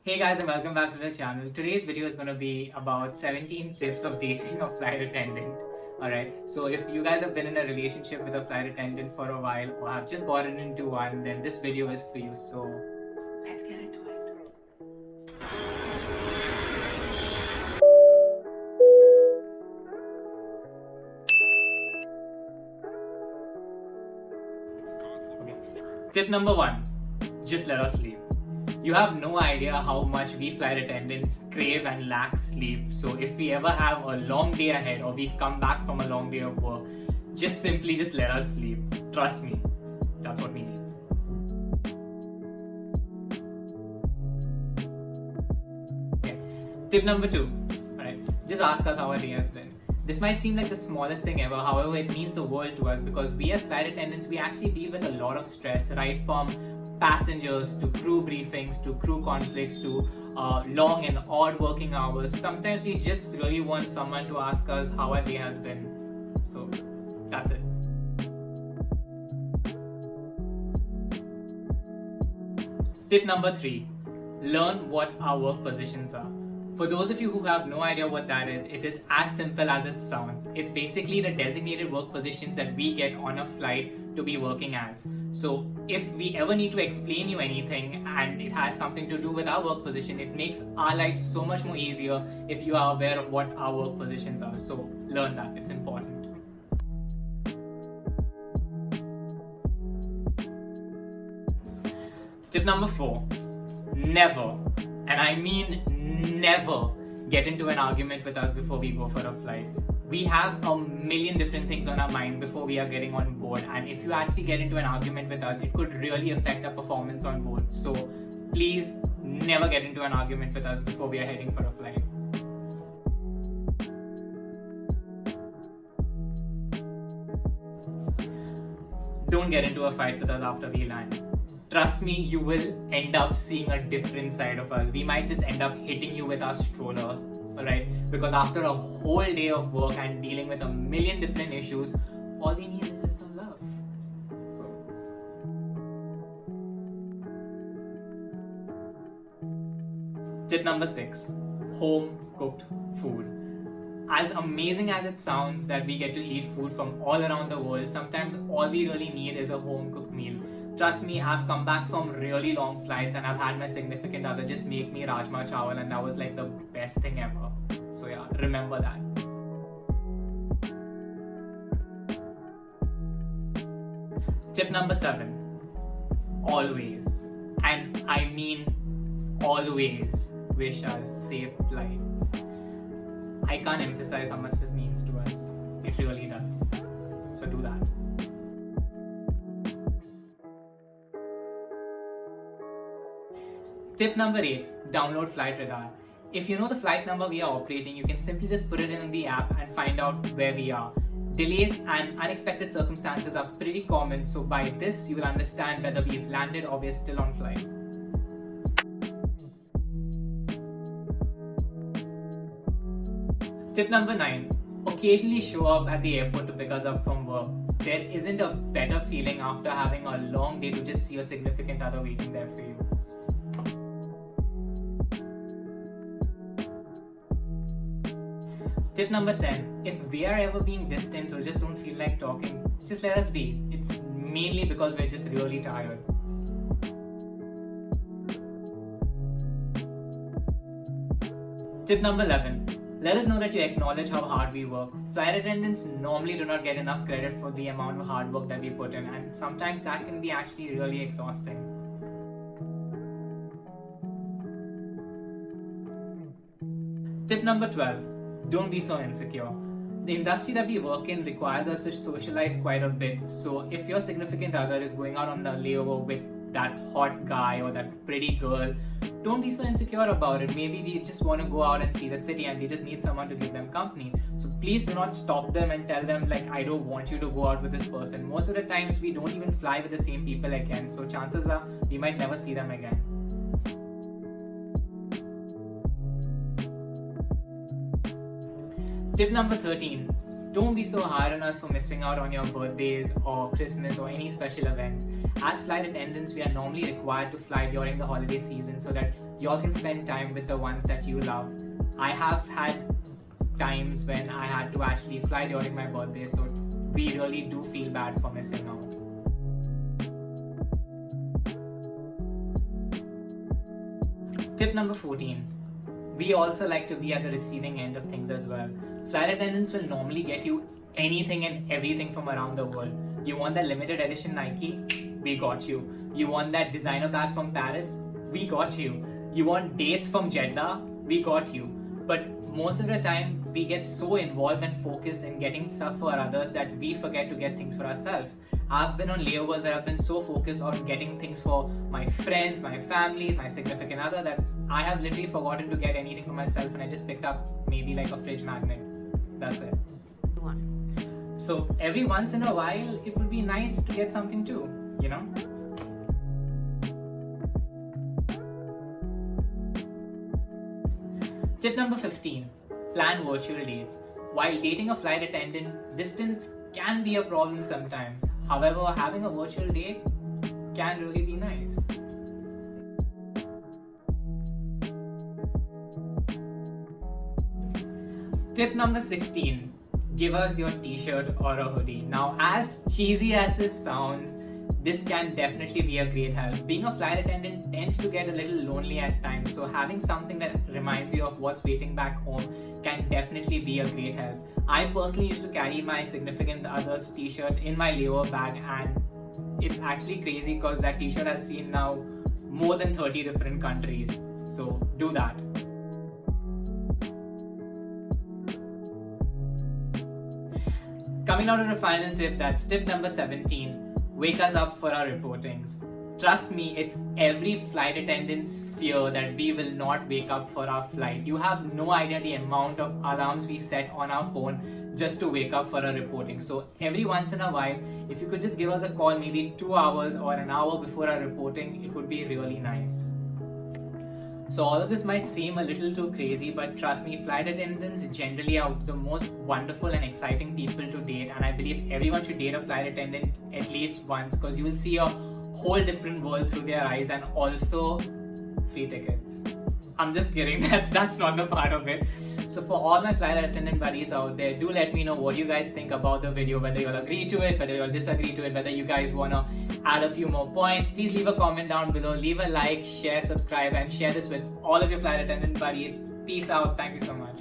Hey guys, and welcome back to the channel. Today's video is going to be about 17 tips of dating a flight attendant. Alright, so if you guys have been in a relationship with a flight attendant for a while or have just gotten into one, then this video is for you. So let's get into it. Okay. Tip number 1, just let us sleep. You have no idea how much we flight attendants crave and lack sleep. So if we ever have a long day ahead or we've come back from a long day of work, just let us sleep. Trust me, that's what we need. Okay. Tip number 2, alright, just ask us how our day has been. This might seem like the smallest thing ever, however it means the world to us because we as flight attendants, we actually deal with a lot of stress, right from passengers to crew briefings to crew conflicts to long and odd working hours. Sometimes we just really want someone to ask us how our day has been. So that's it. Tip number 3, learn what our work positions are. For those of you who have no idea what that is, it is as simple as it sounds. It's basically the designated work positions that we get on a flight to be working as. So if we ever need to explain you anything and it has something to do with our work position, it makes our life so much more easier if you are aware of what our work positions are. So learn that, it's important. Tip number 4, never, and I mean never, get into an argument with us before we go for a flight. We have a million different things on our mind before we are getting on board, and if you actually get into an argument with us, it could really affect our performance on board. So please never get into an argument with us before we are heading for a flight. Don't get into a fight with us after we land. Trust me, you will end up seeing a different side of us. We might just end up hitting you with our stroller, alright? Because after a whole day of work and dealing with a million different issues, all we need is just some love. So, tip number 6, home cooked food. As amazing as it sounds that we get to eat food from all around the world, sometimes all we really need is a home cooked meal. Trust me, I've come back from really long flights and I've had my significant other just make me rajma chawal and that was like the best thing ever. So yeah, remember that. Tip number 7, always, and I mean always, wish us safe flight. I can't emphasize how much this means to us. It really does. So do that. Tip number 8, download Flight Radar. If you know the flight number we are operating, you can simply just put it in the app and find out where we are. Delays and unexpected circumstances are pretty common, so by this you will understand whether we've landed or we're still on flight. Tip number 9, occasionally show up at the airport to pick us up from work. There isn't a better feeling after having a long day to just see your significant other waiting there for you. Tip number 10, if we are ever being distant or just don't feel like talking, just let us be. It's mainly because we're just really tired. Tip number 11, let us know that you acknowledge how hard we work. Flight attendants normally do not get enough credit for the amount of hard work that we put in, and sometimes that can be actually really exhausting. Tip number 12, don't be so insecure. The industry that we work in requires us to socialize quite a bit, so if your significant other is going out on the layover with that hot guy or that pretty girl, don't be so insecure about it. Maybe they just want to go out and see the city and they just need someone to give them company. So please do not stop them and tell them like, I don't want you to go out with this person. Most of the times we don't even fly with the same people again, so chances are we might never see them again. Tip number 13, Don't be so hard on us for missing out on your birthdays or Christmas or any special events. As flight attendants, we are normally required to fly during the holiday season so that y'all can spend time with the ones that you love. I have had times when I had to actually fly during my birthday, so we really do feel bad for missing out. Tip number 14. We also like to be at the receiving end of things as well. Flight attendants will normally get you anything and everything from around the world. You want that limited edition Nike? We got you. You want that designer bag from Paris? We got you. You want dates from Jeddah? We got you. But most of the time, we get so involved and focused in getting stuff for others that we forget to get things for ourselves. I've been on layovers where I've been so focused on getting things for my friends, my family, my significant other that I have literally forgotten to get anything for myself, and I just picked up maybe like a fridge magnet. That's it. So every once in a while, it would be nice to get something too, you know? Tip number 15. Plan virtual dates. While dating a flight attendant, distance can be a problem sometimes. However, having a virtual date can really be nice. Tip number 16. Give us your t-shirt or a hoodie. Now, as cheesy as this sounds, this can definitely be a great help. Being a flight attendant tends to get a little lonely at times, so having something that reminds you of what's waiting back home can definitely be a great help. I personally used to carry my significant other's t-shirt in my layover bag, and it's actually crazy because that t-shirt has seen now more than 30 different countries. So do that. Coming out of the final tip, that's tip number 17. Wake us up for our reportings. Trust me, it's every flight attendant's fear that we will not wake up for our flight. You have no idea the amount of alarms we set on our phone just to wake up for a reporting. So every once in a while, if you could just give us a call maybe 2 hours or an hour before our reporting, it would be really nice. So all of this might seem a little too crazy, but trust me, flight attendants generally are the most wonderful and exciting people to date, and I believe everyone should date a flight attendant at least once because you will see a whole different world through their eyes, and also free tickets. I'm just kidding, that's not the part of it. So for all my flight attendant buddies out there, do let me know what you guys think about the video, whether you'll agree to it, whether you'll disagree to it, whether you guys wanna add a few more points. Please leave a comment down below, leave a like, share, subscribe, and share this with all of your flight attendant buddies. Peace out. Thank you so much.